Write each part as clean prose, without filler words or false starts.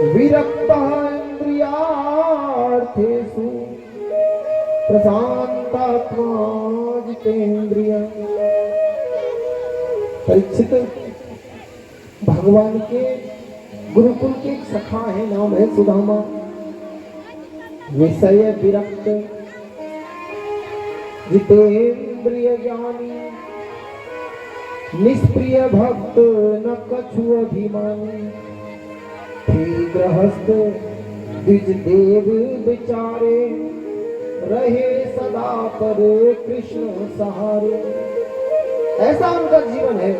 विरक्तः इंद्रियार्थेषु प्रशांतात्मा जितेंद्रिय। परीक्षित, भगवान के गुरुकुल के एक सखा है, नाम है सुदामा। विषय विरक्त जितेंद्रिय ज्ञानी, निष्प्रिय भक्त न कछु अभिमानी। गृहस्थ द्विज देव विचारे, रहे सदा पर कृष्ण सहारे। ऐसा उनका जीवन है,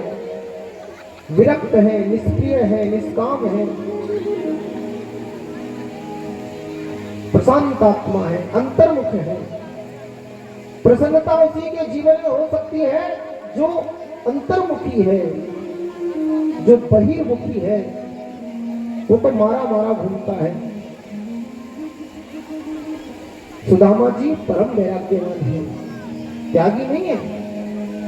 विरक्त है, निष्क्रिय है, निष्काम है, प्रशांत आत्मा है, अंतर्मुख है। प्रसन्नता उसी के जीवन में हो सकती है जो अंतर्मुखी है। जो बहिर्मुखी है वो तो मारा मारा घूमता है। सुदामा जी परम वैराग्यवान है, त्यागी नहीं है।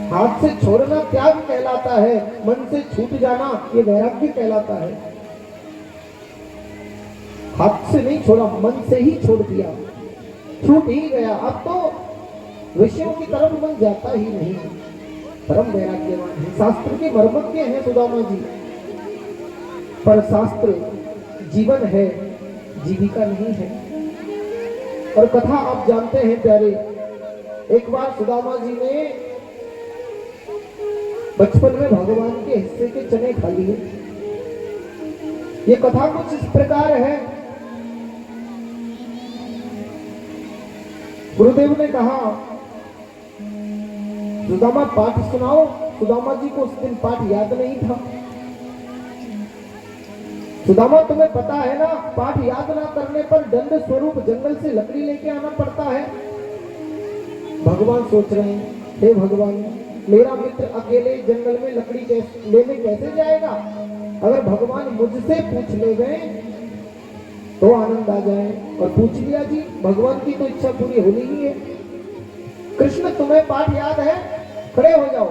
हाथ से छोड़ना त्याग कहलाता है, मन से छूट जाना ये वैराग्य कहलाता है। हाथ से नहीं छोड़ा, मन से ही छोड़ दिया, छूट ही गया। अब तो विषयों की तरफ मन जाता ही नहीं। परम वैराग्यवान है, शास्त्र के मर्मज्ञ हैं सुदामा जी। पर शास्त्र जीवन है, जीविका नहीं है। और कथा आप जानते हैं प्यारे, एक बार सुदामा जी ने बचपन में भगवान के हिस्से के चने खा लिए। ये कथा कुछ इस प्रकार है। गुरुदेव ने कहा सुदामा पाठ सुनाओ। सुदामा जी को उस दिन पाठ याद नहीं था। सुदामा तुम्हें पता है ना, पाठ याद ना करने पर दंड स्वरूप जंगल से लकड़ी लेके आना पड़ता है। भगवान सोच रहे हैं, हे भगवान, मेरा मित्र अकेले जंगल में लकड़ी लेने कैसे जाएगा? अगर भगवान मुझसे पूछ ले गए तो आनंद आ जाए। और पूछ लिया जी, भगवान की तो इच्छा पूरी होनी ही है। कृष्ण तुम्हें पाठ याद है, खड़े हो जाओ।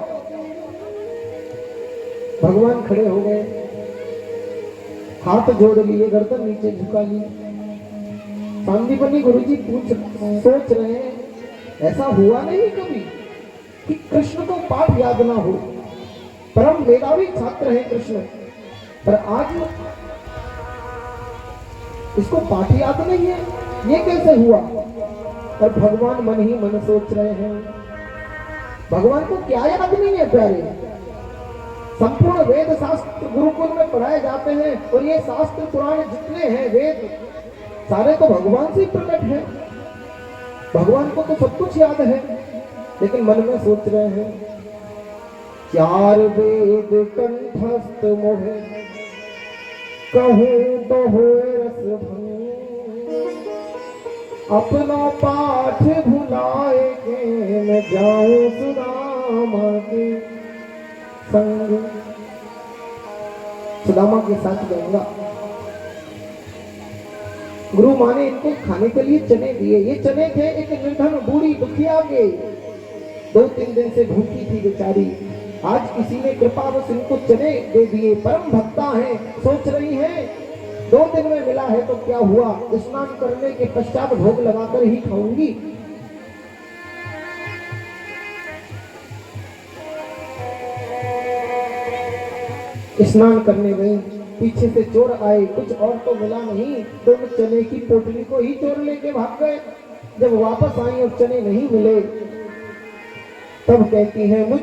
भगवान खड़े हो गए, हाथ जोड़ लिए, गर्दन नीचे झुका ली। सांदीपनी गुरुजी सोच रहे हैं, ऐसा हुआ नहीं कभी कि कृष्ण को पाठ याद ना हो। परम मेधावी छात्र है कृष्ण, पर आज इसको पाठ याद नहीं है, ये कैसे हुआ? और भगवान मन ही मन सोच रहे हैं, भगवान को क्या याद नहीं है प्यारे? संपूर्ण वेद शास्त्र गुरुकुल में पढ़ाए जाते हैं और ये शास्त्र पुराण जितने हैं वेद सारे तो भगवान से प्रकट है। भगवान को तो सब कुछ याद है, लेकिन मन में सोच रहे हैं, चार वेद कंठस्थ मोहे, कहूं तो होए रस भंग, अपना पाठ भुलाए के न जाऊं सुदामा के संग। सुदामा के साथ जाऊंगा। गुरु माँ ने इनको खाने के लिए चने दिए। ये चने थे एक निर्धन बूढ़ी दुखिया के, 2-3 दिन से भूखी थी बेचारी। आज किसी ने कृपावश इनको चने दे दिए। परम भक्ता हैं, सोच रही हैं 2 दिन में मिला है तो क्या हुआ, स्नान करने के पश्चात भोग लगाकर ही खाऊंगी। स्नान करने गई, पीछे से चोर आए, कुछ और तो मिला नहीं तो उन चने की पोटली को ही चोर लेके भाग गए। जब वापस आई और चने नहीं मिले तब कहती हैं, मुझ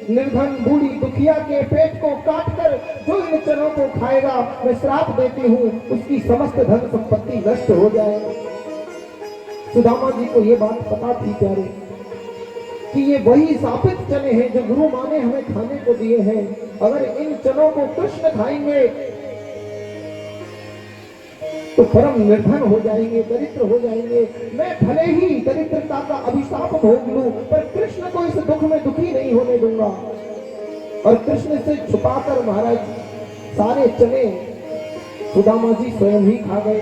निर्धन बूढ़ी दुखिया के पेट को काटकर जो इन चनों को खाएगा मैं श्राप देती हूँ, उसकी समस्त धन संपत्ति नष्ट हो जाए। सुदामा जी को ये बात पता थी प्यारे कि ये वही शापित चने हैं जो गुरु माँ ने हमें खाने को दिए हैं। अगर इन चनों को कृष्ण खाएंगे तो परम निर्धन हो जाएंगे, दरिद्र हो जाएंगे। मैं भले ही दरिद्रता का अभिशाप भोग लूं, पर कृष्ण को इस दुख में दुखी नहीं होने दूंगा। और कृष्ण से छुपाकर महाराज सारे चने सुदामा जी स्वयं ही खा गए।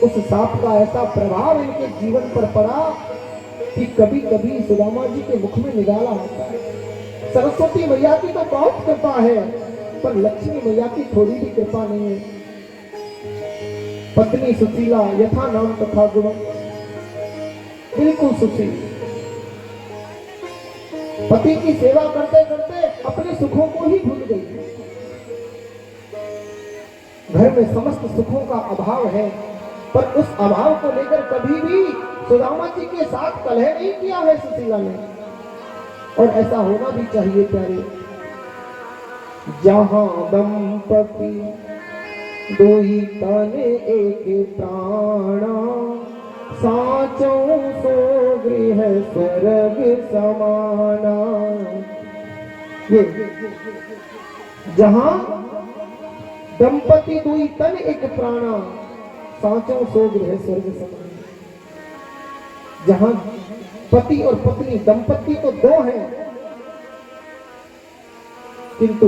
उस सांप का ऐसा प्रभाव इनके जीवन पर पड़ा कि कभी कभी सुदामा जी के मुख में निगाला आता है। सरस्वती मैया की तो बहुत कृपा है, पर लक्ष्मी मैया की थोड़ी भी कृपा नहीं है। पत्नी सुशीला यथा नाम तथा गुण, बिल्कुल सुशील। पति की सेवा करते करते अपने सुखों को ही भूल गई। घर में समस्त सुखों का अभाव है, पर उस अभाव को लेकर कभी भी सुदामा जी के साथ कलह नहीं किया है सुशीला ने, और ऐसा होना भी चाहिए प्यारे। जहां दंपति दोई तन एक प्राणा, साचों सो गृह स्वर्ग समाना। ये जहां दंपति दुई तन एक प्राणा, साचों सो गृह स्वर्ग समाना। जहां पति और पत्नी दंपति तो दो हैं, किंतु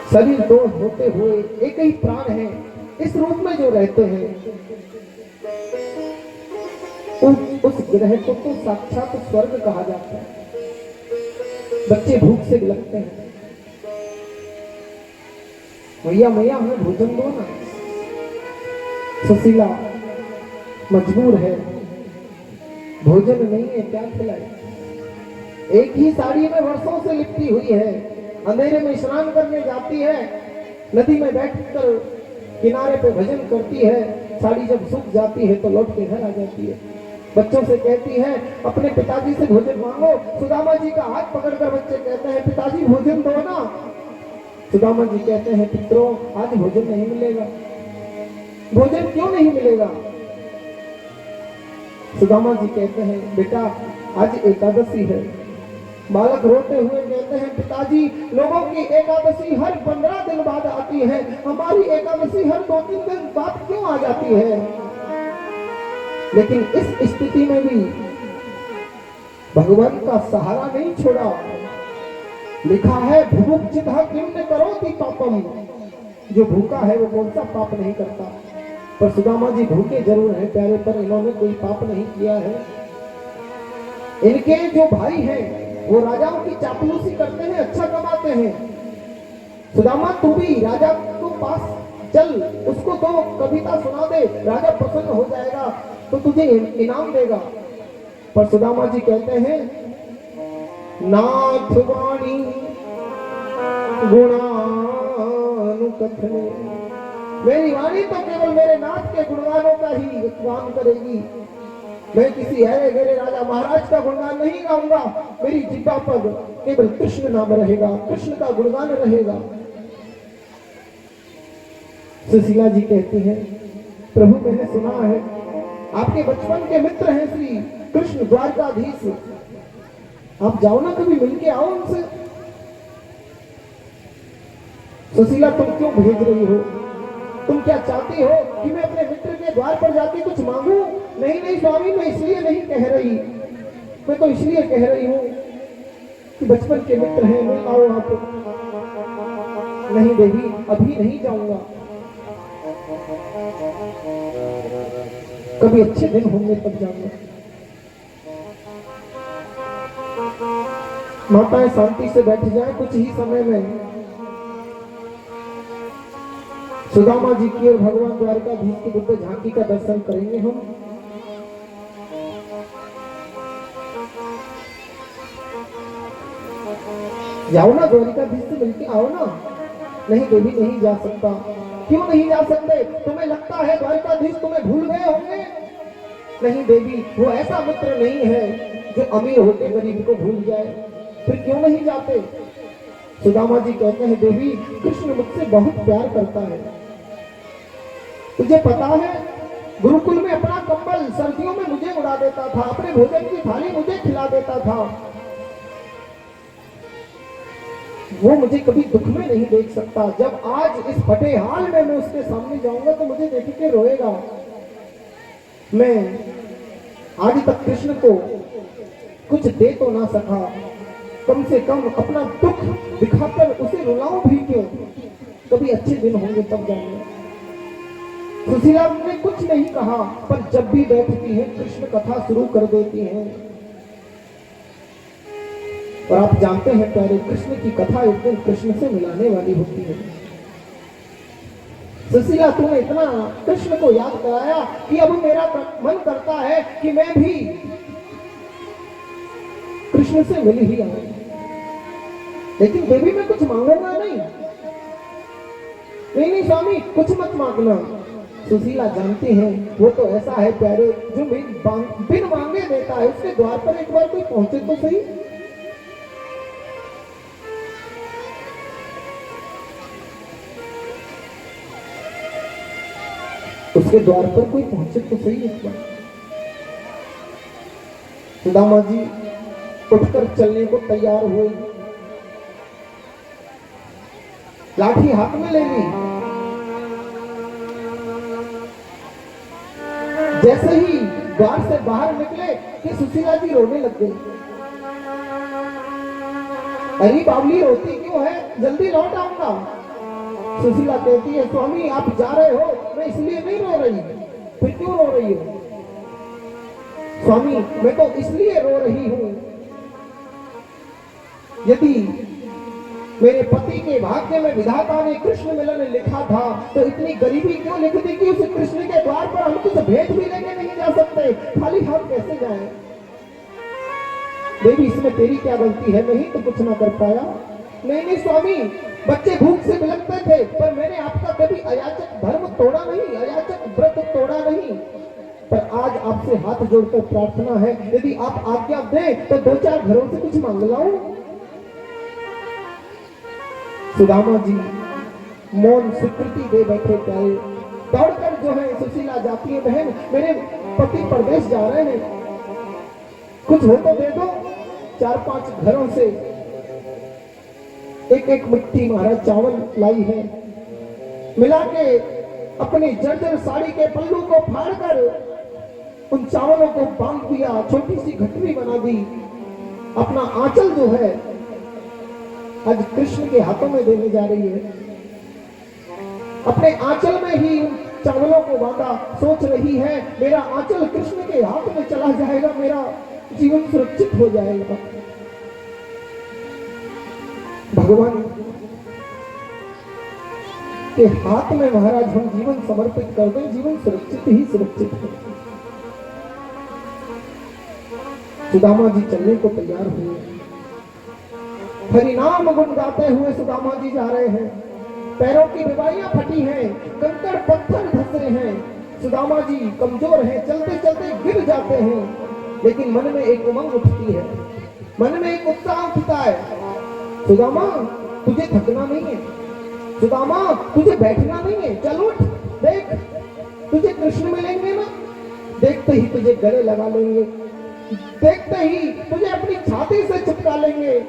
शरीर दो होते हुए एक ही प्राण है, इस रूप में जो रहते हैं, उस ग्रह को तो साक्षात स्वर्ग कहा जाता है। बच्चे भूख से लगते हैं, मैया मैया हमें भोजन दो ना। सुशीला मजबूर है, भोजन नहीं है, क्या खिलाए। एक ही साड़ी में वर्षों से लिपटी हुई है, अंधेरे में स्नान करने जाती है, नदी में बैठकर किनारे पे भजन करती है, साड़ी जब सूख जाती है तो लौट के घर आ जाती है। बच्चों से कहती है अपने पिताजी से भोजन मांगो। सुदामा जी का हाथ पकड़कर बच्चे कहते हैं पिताजी भोजन दो ना। सुदामा जी कहते हैं पुत्रों आज भोजन नहीं मिलेगा। भोजन क्यों नहीं मिलेगा? सुदामा जी कहते हैं बेटा आज एकादशी है। बालक रोते हुए कहते हैं पिताजी लोगों की एकादशी हर 15 दिन बाद आती है, हमारी एकादशी हर 2-3 दिन बाद क्यों आ जाती है? लेकिन इस स्थिति में भी भगवान का सहारा नहीं छोड़ा। लिखा है भुभुक्षितः किम न करोति पापम, जो भूखा है वो कौन सा पाप नहीं करता। पर सुदामा जी भूखे जरूर हैं प्यारे, पर इन्होंने कोई पाप नहीं किया है। इनके जो भाई हैं वो राजाओं की चापलूसी करते हैं, अच्छा कमाते हैं। सुदामा तू भी राजा के पास चल, उसको तो कविता सुना दे, राजा प्रसन्न हो जाएगा तो तुझे इनाम देगा। पर सुदामा जी कहते हैं नाथ वाणी गुणानुकथने, मेरी वाणी तो केवल मेरे नाथ के गुणगानों का ही गान करेगी। मैं किसी ऐरे गहरे राजा महाराज का गुणगान नहीं गाऊंगा। मेरी जिह्वा पर केवल कृष्ण नाम रहेगा, कृष्ण का गुणगान रहेगा। सुशीला जी कहती हैं प्रभु मैंने सुना है आपके बचपन के मित्र हैं श्री कृष्ण द्वारकाधीश, आप जाओ ना कभी मिलके आओ उनसे। सुशीला तुम क्यों भेज रही हो? तुम क्या चाहती हो कि मैं अपने मित्र के द्वार पर जाके कुछ मांगू? नहीं नहीं स्वामी, मैं इसलिए नहीं कह रही, मैं तो इसलिए कह रही हूँ कि बचपन के मित्र हैं, मिल आओ आप। नहीं देवी अभी नहीं जाऊंगा, कभी अच्छे दिन होंगे तब जाऊंगा। माताएं शांति से बैठ जाएं कुछ ही समय में। सुदामा जी की और भगवान द्वारकाधीश की दिव्य झांकी का दर्शन करेंगे हम। जाओ ना द्वारकाधीश से मिलके आओ ना। नहीं देवी नहीं जा सकता। क्यों नहीं जा सकते? तुम्हें लगता है द्वारकाधीश तुम्हें भूल गए होंगे? नहीं देवी, वो ऐसा मित्र नहीं है जो अमीर होते गरीब को भूल जाए। फिर क्यों नहीं जाते? सुदामा जी कहते हैं देवी कृष्ण मुझसे बहुत प्यार करता है। तुझे पता है गुरुकुल में अपना कंबल सर्दियों में मुझे उड़ा देता था, अपने भोजन की थाली मुझे खिला देता था। वो मुझे कभी दुख में नहीं देख सकता। जब आज इस फटे हाल में मैं उसके सामने जाऊंगा तो मुझे देख के रोएगा। मैं आज तक कृष्ण को कुछ दे तो ना सका, कम से कम अपना दुख दिखाकर उसे रुलाऊं भी क्यों? कभी अच्छे दिन होंगे तब जाऊंगा। सुशीला ने कुछ नहीं कहा, पर जब भी बैठती है कृष्ण कथा शुरू कर देती हैं। और आप जानते हैं प्यारे कृष्ण की कथा एक दिन कृष्ण से मिलाने वाली होती है। सुशीला, तूने इतना कृष्ण को याद कराया कि अब मेरा मन करता है कि मैं भी कृष्ण से मिल ही आऊं, लेकिन देवी मैं कुछ मांगूंगा नहीं। नहीं नहीं स्वामी, कुछ मत मांगना। सुशीला जानती है वो तो ऐसा है प्यारे जो बिन मांगे देता है। उसके द्वार पर एक बार कोई पहुंचे तो सही। उसके द्वार पर कोई पहुंचे तो सही एक बार। सुदामा जी उठकर चलने को तैयार हुए, लाठी हाथ में ले ली। जैसे ही द्वार से बाहर निकले कि सुशीला जी रोने लग गई। अरे बावली रोती क्यों है, जल्दी लौट आऊंगा। सुशीला कहती है स्वामी आप जा रहे हो, मैं इसलिए नहीं रो रही। फिर क्यों रो रही हो? स्वामी मैं तो इसलिए रो रही हूं, यदि मेरे पति के भाग्य में विधाता ने कृष्ण मिलन लिखा था तो इतनी गरीबी क्यों लिख दी कि उस कृष्ण के द्वार पर हम कुछ भेंट भी लेके नहीं जा सकते, खाली हाथ कैसे जाएं? देवी इसमें तेरी क्या गलती है, मैं ही तो कुछ ना कर पाया। नहीं नहीं स्वामी, बच्चे भूख से बिलखते थे पर मैंने आपका कभी अयाचक धर्म तोड़ा नहीं, अयाचक व्रत तोड़ा नहीं। पर आज आपसे हाथ जोड़कर प्रार्थना है, यदि आप आज्ञा दें तो 2-4 घरों से कुछ मांग लाऊं। सुदामा जी मौन स्वीकृति दे बैठे प्यारे। दौड़कर जो है सुशीला जाती है, बहन मेरे पति परदेश जा रहे हैं, कुछ हो तो दे दो। 4-5 घरों से एक मुट्ठी महाराज चावल लाई है, मिला के अपनी जर्जर साड़ी के पल्लू को फाड़कर उन चावलों को बांध दिया, छोटी सी घटरी बना दी। अपना आंचल जो है आज कृष्ण के हाथों में देने जा रही है। अपने आंचल में ही चावलों को बांधा, सोच रही है मेरा आंचल कृष्ण के हाथ में चला जाएगा, मेरा जीवन सुरक्षित हो जाएगा। भगवान के हाथ में महाराज हम जीवन समर्पित कर दें, जीवन सुरक्षित ही सुरक्षित है। सुदामा जी चलने को तैयार हुए, हरिनाम गुण गाते हुए सुदामा जी जा रहे हैं। पैरों की रिवाइयां फटी हैं, कंकड़ पत्थर धस रहे हैं। सुदामा जी कमजोर हैं, चलते चलते गिर जाते हैं, लेकिन मन में एक उमंग उठती है, मन में एक उत्साह उठता है। सुदामा तुझे थकना नहीं है, सुदामा तुझे बैठना नहीं है, चल उठ, देख तुझे कृष्ण मिलेंगे ना, देखते ही तुझे गले लगा लेंगे, देखते ही तुझे अपनी छाती से चिपका लेंगे।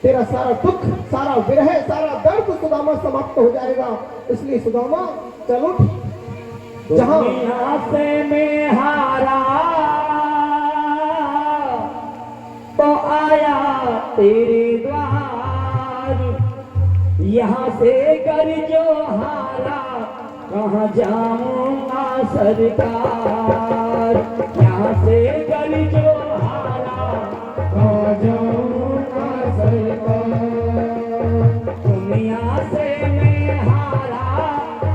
तेरा सारा दुख, सारा विरह, सारा दर्द सुदामा समाप्त हो जाएगा। इसलिए सुदामा चल उठ। जहां से में हारा तो आया तेरे द्वार, यहाँ से कर जो हारा कहाँ जाऊंगा सरकार, यहाँ से कर जो हारा कहाँ जाऊंगा सरकार। दुनिया से मैं हारा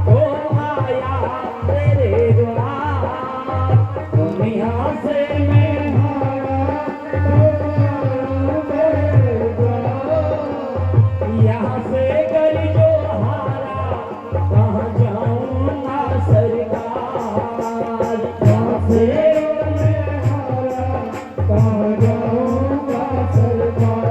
तो आया तेरे द्वार, दुनिया से मैं हारा तो तेरे द्वार, यहाँ से कर जो हारा कहाँ जाऊंगा सरकार, यहाँ से मैं हारा कहाँ जाऊंगा सरकार।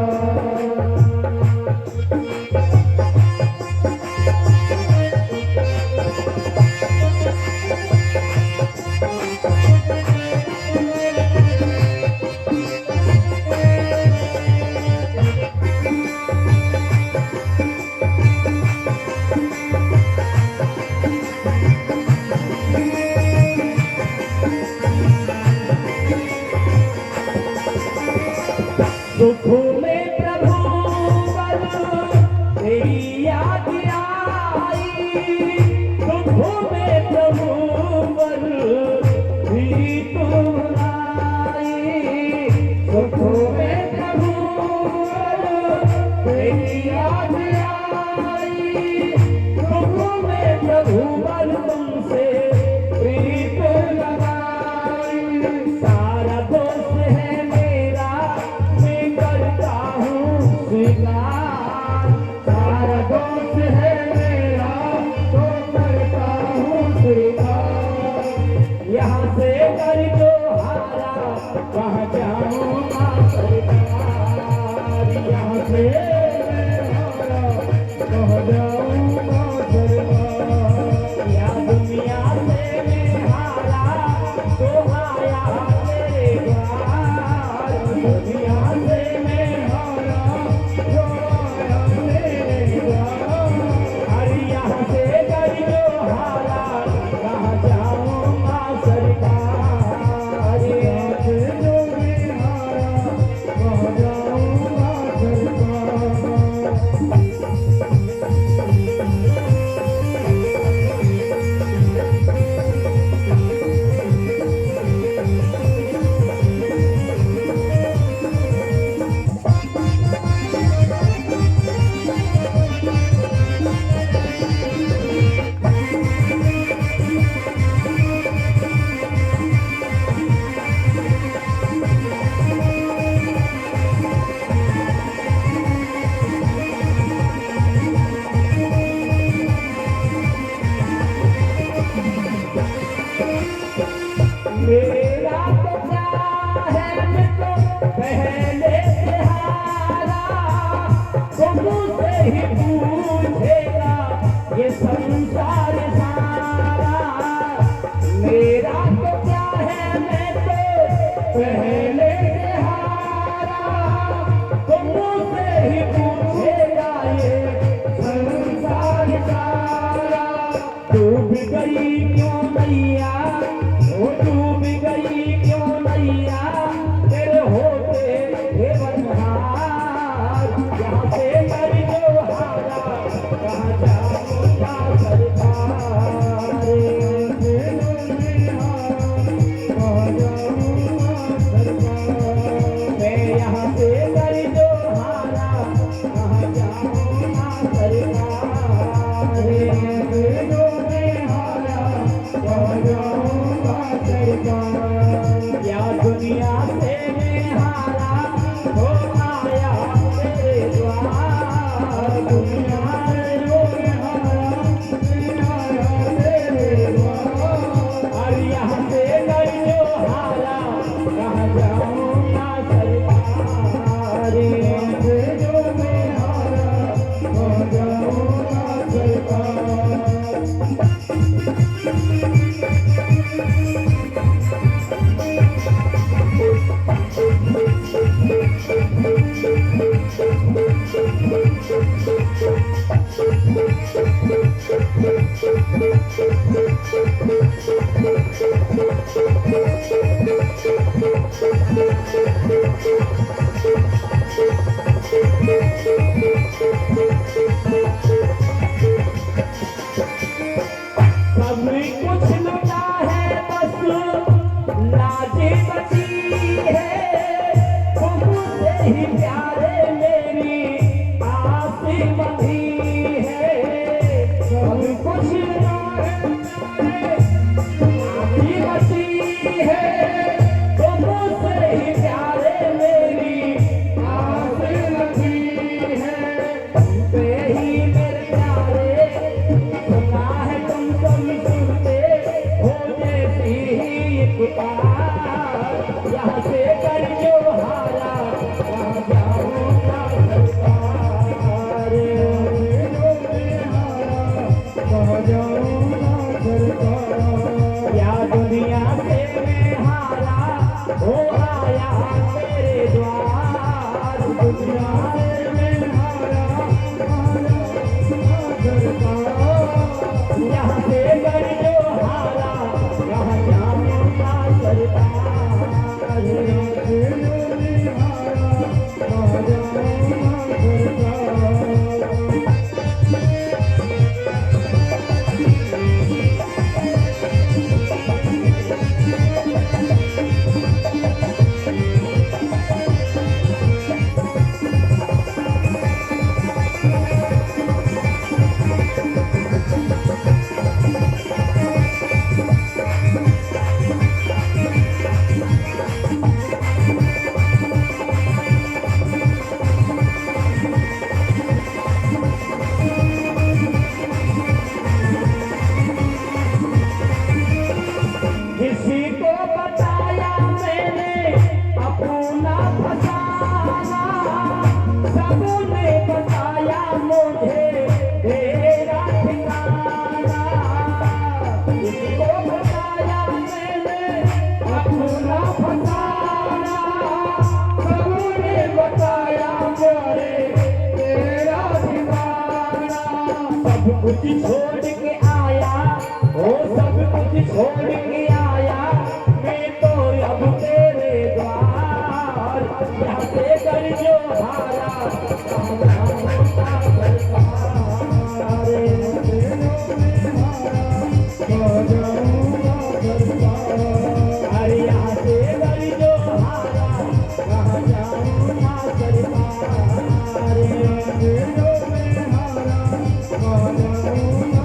दुखों में प्रभु बल तेरी याद आई, दुखों में प्रभु बल तेरी तुम आई, दुखों में प्रभु बल तेरी याद आई, दुखों में ही पूछेगा ये संसार सारा। मेरा तो क्या है, मैं तो पहले से हारा। तो मुझसे ही पूछेगा ये संसार सारा। डूब गई क्यों नैया, ओ डूब गई क्यों नैया, तेरे होते हे बनहार। यहाँ से कर जो हारा, कहाँ जाऊँगा सरकार। मैं यहाँ से कर जो हारा, कहाँ जाऊँगा सरकार। या दुनिया से मैं हारा, हो आया तेरे द्वार। दुनिया जो मैं हारा, मैं आया तेरे द्वार। और यहाँ से कर जो हारा, कहाँ जाऊँगा सरकार। जो मैं हारा, कहाँ जाऊँगा सरकार। सब कुछ लुटा है, बस लाज बची है। तुमसे ही प्यारे मेरी आस बंधी है। सब कुछ लुटा है, आस बची है। तुमसे ही प्यारे मेरी आस बंधी है। तुम पे ही मेरे प्यारे सुना है, तुम कभी सुनते हो जैसी ही एक बार। यहाँ से कर जो हारा, कहाँ जाऊँगा सरकार। कहाँ जाऊँगा सरकार। या दुनिया से मैं हारा, हो आया तेरे द्वार। दुनिया से मैं हारा, आया सरकार। यहाँ से कर जो हारा, कहाँ जाऊँगा सरकार। कहाँ जाऊँगा सरकार। किसी को बताया मैंने अपना फसाना, सबने बताया मुझे तेरा ठिकाना। किसी को बताया मैंने अपना फसाना, सबने बताया मुझे तेरा ठिकाना। सब कुछ छोड़ के आया, ओ सब कुछ छोड़ के आया, मैं तो अब तेरे द्वार। यहाँ से कर जो हारा, कहाँ जाऊँगा सरकार। कहाँ जाऊँगा सरकार। अरे यहाँ से कर जो हारा, कहाँ जाऊँगा सरकार। जो मैं हारा, कहाँ जाऊँगा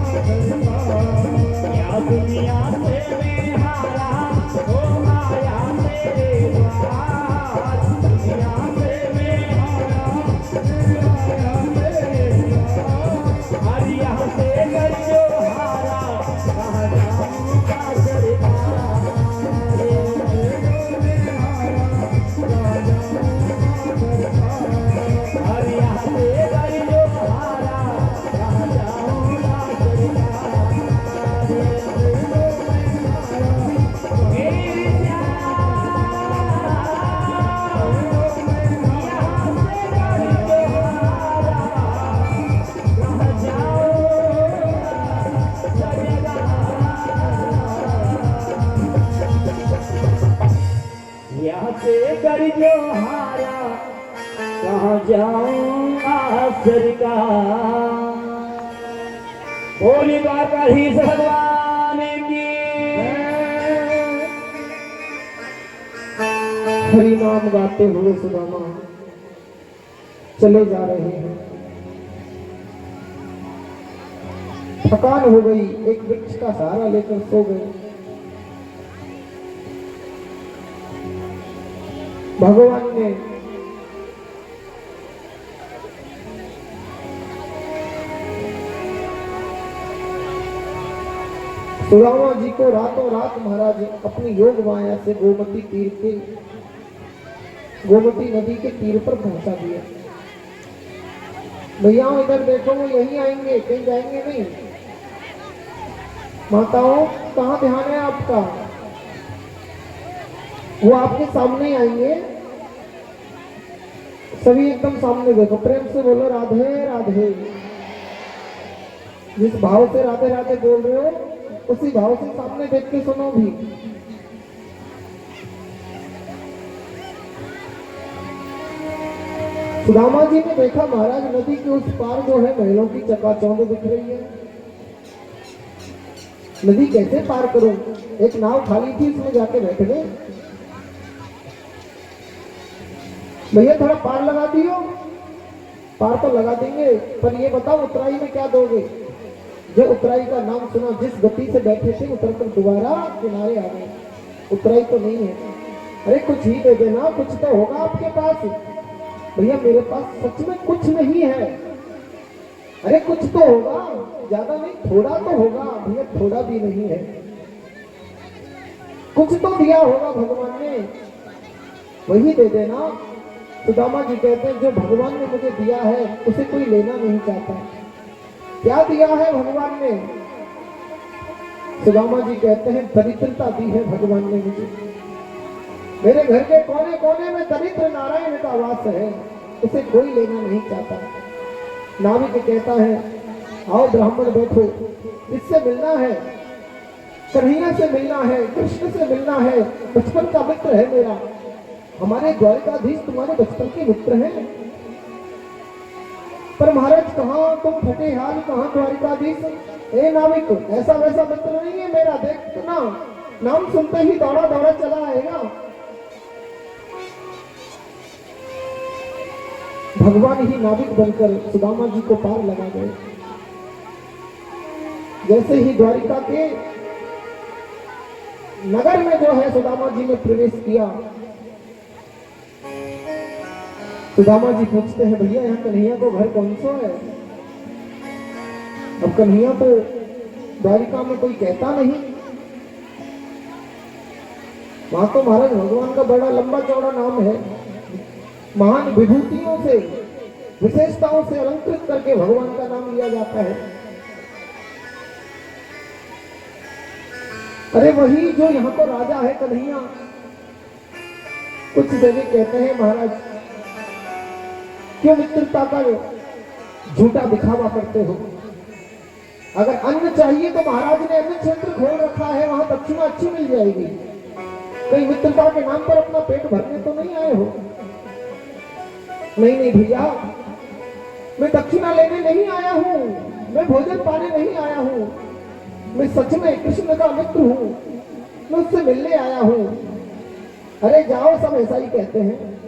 जाऊंगा सरकार। बोली द्वारकाधीश भगवान की। हरि नाम गाते हुए सुदामा चले जा रहे हैं। थकान हो गई, एक वृक्ष का सहारा लेकर सो गए। भगवान ने सुदामा जी को रातों रात महाराज अपनी योग माया से गोमती नदी के तीर पर पहुंचा दिया। भैया इधर देखो, वो यहीं आएंगे, कहीं जाएंगे नहीं। माताओं, कहाँ ध्यान है आपका? वो आपके सामने ही आएंगे। सभी एकदम सामने देखो, प्रेम से बोलो राधे राधे। जिस भाव से राधे राधे बोल रहे हो उसी भाव से सामने देख के सुनो भी। सुदामा जी ने देखा महाराज नदी के उस पार जो है महलों की चकाचौंध दिख रही है। नदी कैसे पार करूं? एक नाव खाली थी, इसमें जाके बैठ गए। भैया थोड़ा पार लगा दियो। पार तो लगा देंगे, पर ये बताओ उतराई में क्या दोगे? जो उतराई का नाम सुना, जिस गति से बैठे थे उतर कर दोबारा किनारे आ गए। उतराई तो नहीं है। अरे कुछ ही दे देना, कुछ तो होगा आपके पास। भैया मेरे पास सच में कुछ नहीं है। अरे कुछ तो होगा, ज्यादा नहीं, थोड़ा तो होगा। भैया थोड़ा भी नहीं है। कुछ तो दिया होगा भगवान ने, वही दे देना। सुदामा जी कहते हैं जो भगवान ने मुझे दिया है उसे कोई लेना नहीं चाहता। क्या दिया है भगवान ने? सुदामा जी कहते हैं दरिद्रता दी है भगवान ने मुझे। मेरे घर के कोने कोने में दरिद्र नारायण का वास है, उसे कोई लेना नहीं चाहता। नाविक कहता है आओ ब्राह्मण बैठो, इससे मिलना है, कन्हैया से मिलना है, कृष्ण से मिलना है, बचपन का मित्र है मेरा। हमारे द्वारकाधीश तुम्हारे बचपन के मित्र हैं। पर महाराज कहाँ तुम फटे हाल, कहाँ द्वारिकाधीश? ए नाविक, ऐसा वैसा मित्र नहीं है मेरा। देख ना, नाम सुनते ही दौड़ा दौड़ा चला आएगा। भगवान ही नाविक बनकर सुदामा जी को पार लगा गए। जैसे ही द्वारिका के नगर में जो है सुदामा जी ने प्रवेश किया, सुदामा जी पूछते हैं भैया यहाँ कन्हैया को घर कौन सा है? अब कन्हैया तो द्वारिका में कोई कहता नहीं। वहां तो महाराज भगवान का बड़ा लंबा चौड़ा नाम है। महान विभूतियों से, विशेषताओं से अलंकृत करके भगवान का नाम लिया जाता है। अरे वही जो यहाँ तो राजा है कन्हैया। कुछ जगह कहते हैं महाराज क्यों मित्रता का झूठा दिखावा करते हो? अगर अन्न चाहिए तो महाराज ने अन्न क्षेत्र खोल रखा है, वहां दक्षिणा अच्छी मिल जाएगी। कहीं मित्रता के नाम पर अपना पेट भरने तो नहीं आए हो? नहीं नहीं भैया, मैं दक्षिणा लेने नहीं आया हूँ, मैं भोजन पाने नहीं आया हूँ। मैं सच में कृष्ण का मित्र हूँ, मैं उससे मिलने आया हूँ। अरे जाओ, सब ऐसा ही कहते हैं।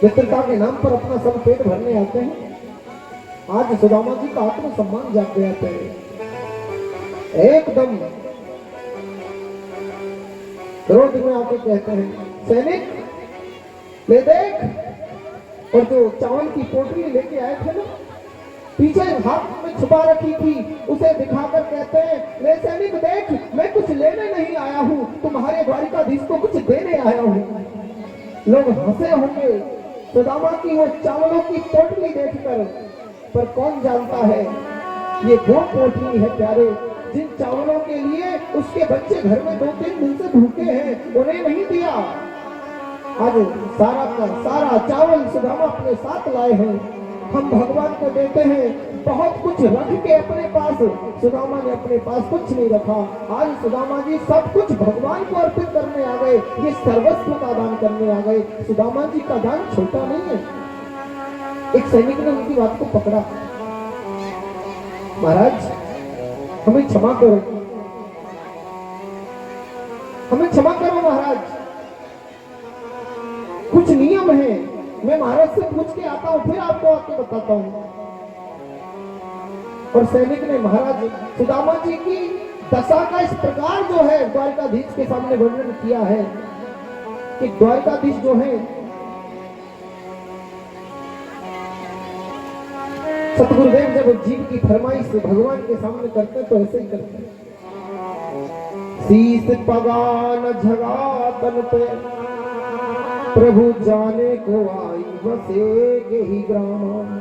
मित्रता के नाम पर अपना सब पेट भरने आते हैं। आज सुदामा जी का आत्मसम्मान जाग गया थे एकदम। क्रोध में आके कहते हैं सैनिक ले देख। और जो चावल की पोटली लेके आए थे ना, पीछे हाथ में छुपा रखी थी, उसे दिखाकर कहते हैं ले सैनिक देख, मैं कुछ लेने नहीं आया हूँ, तुम्हारे द्वारिकाधीश को कुछ देने आया हूँ। लोग हंसे होंगे सुदामा की वो चावलों की पोटली देखकर, पर कौन जानता है ये वो पोटली है प्यारे, जिन चावलों के लिए उसके बच्चे घर में 2-3 दिन से भूखे हैं, उन्हें नहीं दिया। आज सारा का सारा चावल सुदामा अपने साथ लाए हैं। हम भगवान को देते हैं बहुत कुछ रख के अपने पास। सुदामा ने अपने पास कुछ नहीं रखा। आज सुदामा जी सब कुछ भगवान को अर्पित करने आ गए, ये सर्वस्व का दान करने आ गए। सुदामा जी का दान छोटा नहीं है। एक सैनिक ने उनकी बात को पकड़ा, महाराज हमें क्षमा करो, हमें क्षमा करो महाराज, कुछ नियम है, मैं महाराज से पूछ के आता हूं, फिर आपको आके बताता हूं। और सैनिक ने महाराज सुदामा जी की दशा का इस प्रकार जो है द्वारकाधीश के सामने वर्णन किया है कि द्वारकाधीश जो है सतगुरुदेव जब जीव की फरमाइश भगवान के सामने करते तो ऐसे ही करते हैं। शीस पगान झगा तन पे प्रभु जाने को आई बसे के ही ग्राम।